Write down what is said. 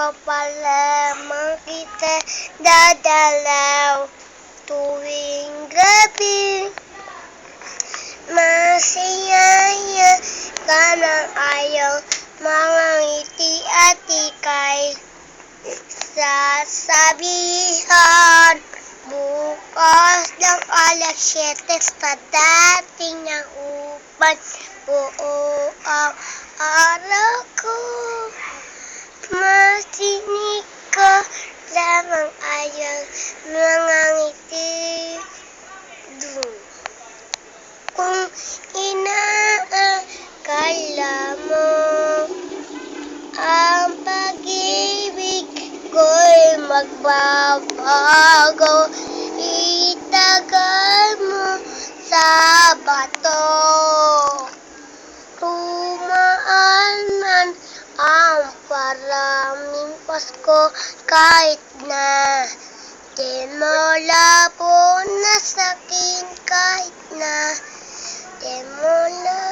ko pa lamang kita dadalaw tuwing gabi. Masayaya ka ng ayaw, mga ngiti at ika'y sasabihan. Bukas ng alas 7 sa dating ng upan, buo ang araw ko. Masinig ko lamang ayaw, mga ngiti. Kung inaakala mo ang pag-ibig ko'y magbabago, itagal mo sa bato. Tumaan man ang maraming Pasko, kahit na di mo labo na sa'kin, kahit na di mo labo